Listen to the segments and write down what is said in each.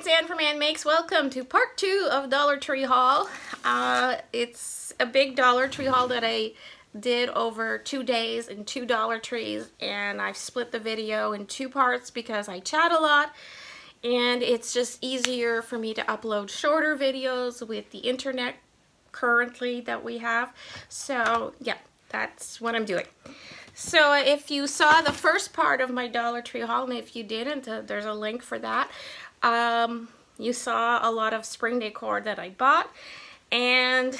it's Ann from Annmakes. Welcome to part 2 of Dollar Tree haul. It's a big Dollar Tree haul that I did over 2 days in 2 Dollar Trees, and I've split the video in 2 parts because I chat a lot and it's just easier for me to upload shorter videos with the internet currently that we have. So yeah, that's what I'm doing. So if you saw the first part of my Dollar Tree haul, and if you didn't, there's a link for that. You saw a lot of spring decor that I bought, and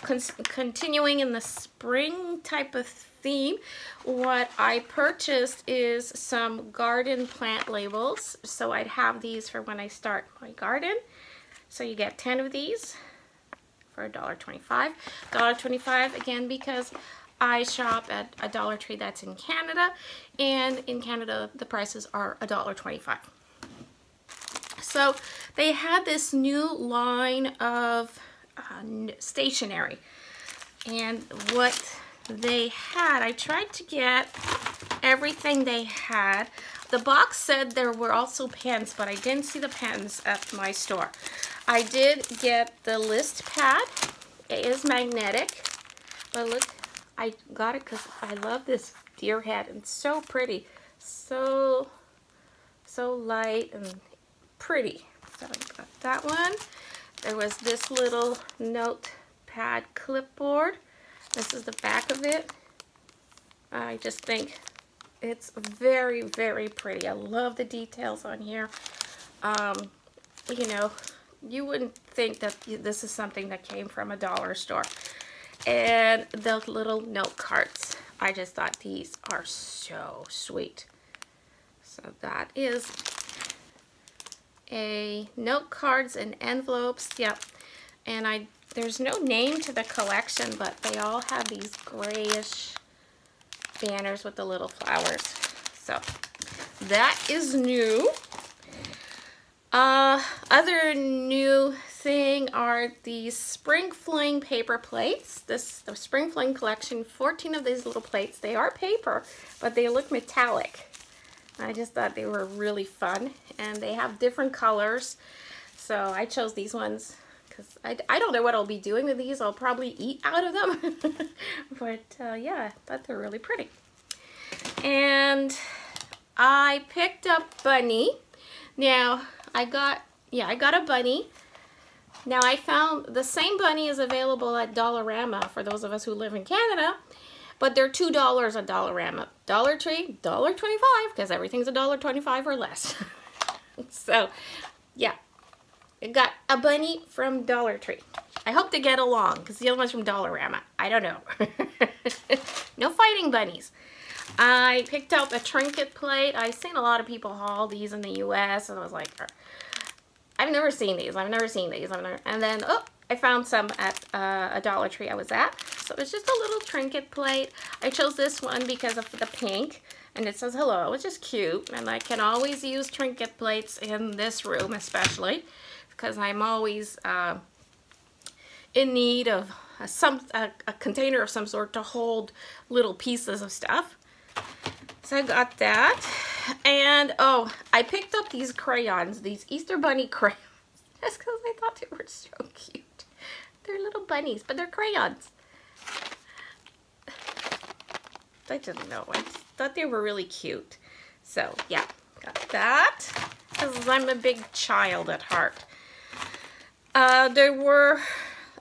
continuing in the spring type of theme, what I purchased is some garden plant labels. So I'd have these for when I start my garden. So you get 10 of these for $1.25. $1.25 again because I shop at a Dollar Tree that's in Canada, and in Canada the prices are $1.25. So they had this new line of stationery, and what they had, I tried to get everything they had. The box said there were also pens, but I didn't see the pens at my store. I did get the list pad. It is magnetic, but look, I got it because I love this deer head, and it's so pretty, so light and pretty. So I got that one. There was this little notepad clipboard. This is the back of it. I just think it's very, very pretty. I love the details on here. You know, you wouldn't think that this is something that came from a dollar store. And the little note cards, I just thought these are so sweet. So that is a note cards and envelopes. Yep. And there's no name to the collection, but they all have these grayish banners with the little flowers. So that is new. Other new thing are these Spring Fling paper plates. The Spring Fling collection, 14 of these little plates. They are paper, but they look metallic. I just thought they were really fun, and they have different colors. So I chose these ones because I don't know what I'll be doing with these. I'll probably eat out of them. But yeah, I thought they're really pretty. And I picked up Bunny. Now, I got a bunny. Now I found the same bunny is available at Dollarama for those of us who live in Canada, but they're $2 at Dollarama. Dollar Tree, $1.25, because everything's $1.25 or less. So yeah, I got a bunny from Dollar Tree. I hope to get along because the other one's from Dollarama. I don't know. No fighting bunnies. I picked up a trinket plate. I've seen a lot of people haul these in the US, and I was like, I've never seen these. I've never seen these. And then, oh, I found some at a Dollar Tree I was at. So it's just a little trinket plate. I chose this one because of the pink, and it says hello. It's just cute, and I can always use trinket plates in this room, especially because I'm always in need of a container of some sort to hold little pieces of stuff. So I got that. And oh, I picked up these crayons, these Easter Bunny crayons, just because I thought they were so cute. They're little bunnies, but they're crayons. I didn't know. I thought they were really cute. So yeah, got that because I'm a big child at heart. There were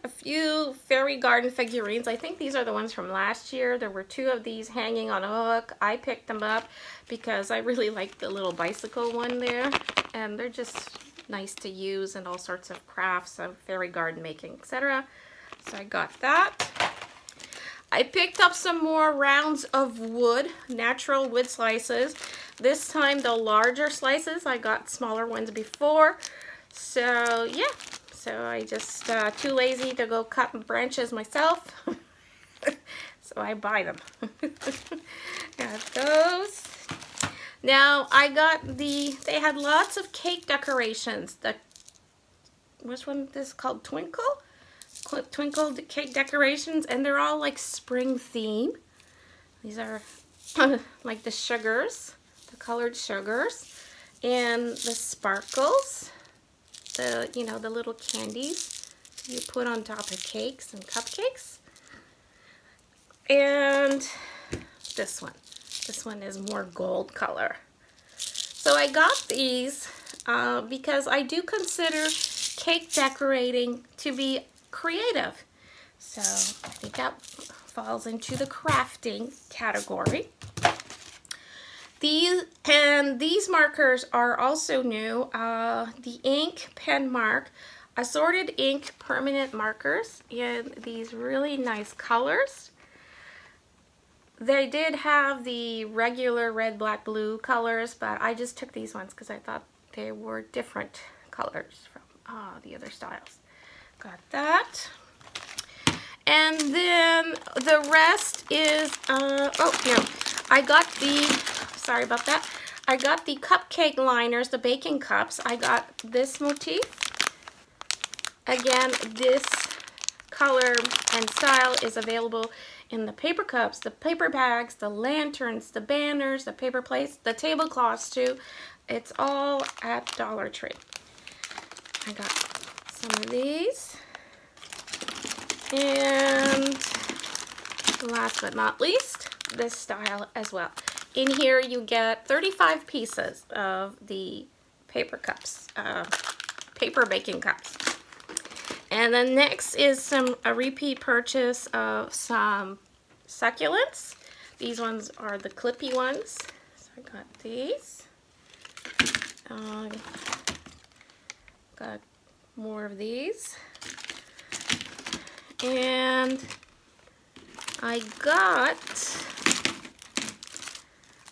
a few fairy garden figurines. I think these are the ones from last year. There were 2 of these hanging on a hook. I picked them up because I really like the little bicycle one there, and they're just nice to use in all sorts of crafts of fairy garden making, etc. So I got that. I picked up some more rounds of wood, natural wood slices. This time the larger slices. I got smaller ones before. So yeah. So I just too lazy to go cut branches myself, so I buy them. Got those. Now I got they had lots of cake decorations. Which one is this called? Twinkle cake decorations, and they're all like spring theme. These are like the sugars, the colored sugars, and the sparkles. the, you know, the little candies you put on top of cakes and cupcakes. And this one is more gold color. So I got these because I do consider cake decorating to be creative. So I think that falls into the crafting category. These markers are also new. The ink pen mark, assorted ink permanent markers in these really nice colors. They did have the regular red, black, blue colors, but I just took these ones because I thought they were different colors from the other styles. Got that. And then the rest is, I got the, sorry about that. I got the cupcake liners, the baking cups. I got this motif. Again, this color and style is available in the paper cups, the paper bags, the lanterns, the banners, the paper plates, the tablecloths too. It's all at Dollar Tree. I got some of these. And last but not least, this style as well. In here you get 35 pieces of the paper cups, paper baking cups. And then next is a repeat purchase of some succulents. These ones are the clippy ones. So I got these. Got more of these. And I got,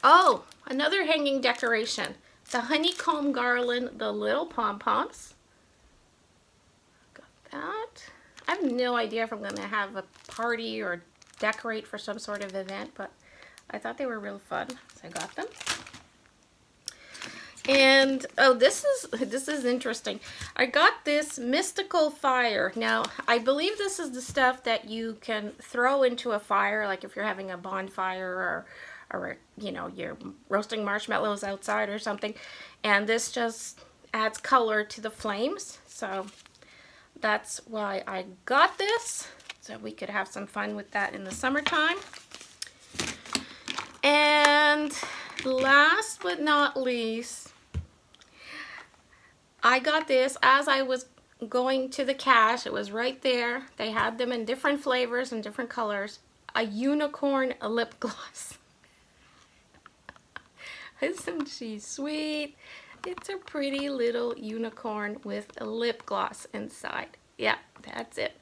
oh, another hanging decoration. The honeycomb garland, the little pom-poms. That. I have no idea if I'm going to have a party or decorate for some sort of event, but I thought they were real fun, so I got them. And oh, this is interesting. I got this mystical fire. Now, I believe this is the stuff that you can throw into a fire, like if you're having a bonfire or you know, you're roasting marshmallows outside or something. And this just adds color to the flames. So that's why I got this, so we could have some fun with that in the summertime. And last but not least, I got this as I was going to the cash. It was right there. They had them in different flavors and different colors. A unicorn lip gloss. Isn't she sweet? It's a pretty little unicorn with a lip gloss inside. Yeah, that's it.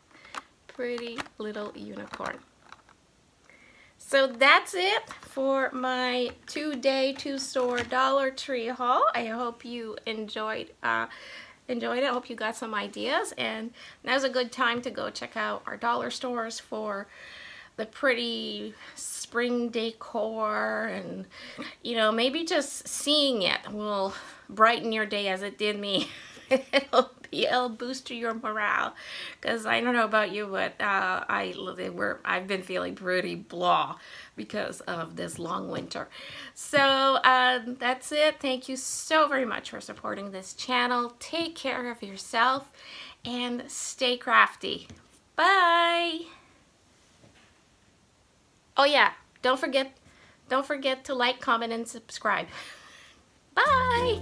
Pretty little unicorn. So that's it for my 2-day, 2-store Dollar Tree haul. I hope you enjoyed it. I hope you got some ideas, and now's a good time to go check out our dollar stores for the pretty spring decor, and you know, maybe just seeing it will brighten your day as it did me. It'll boost your morale, because I don't know about you, but I've been feeling pretty blah because of this long winter. So that's it. Thank you so very much for supporting this channel. Take care of yourself and stay crafty. Bye. Oh yeah, don't forget to like, comment, and subscribe. Bye.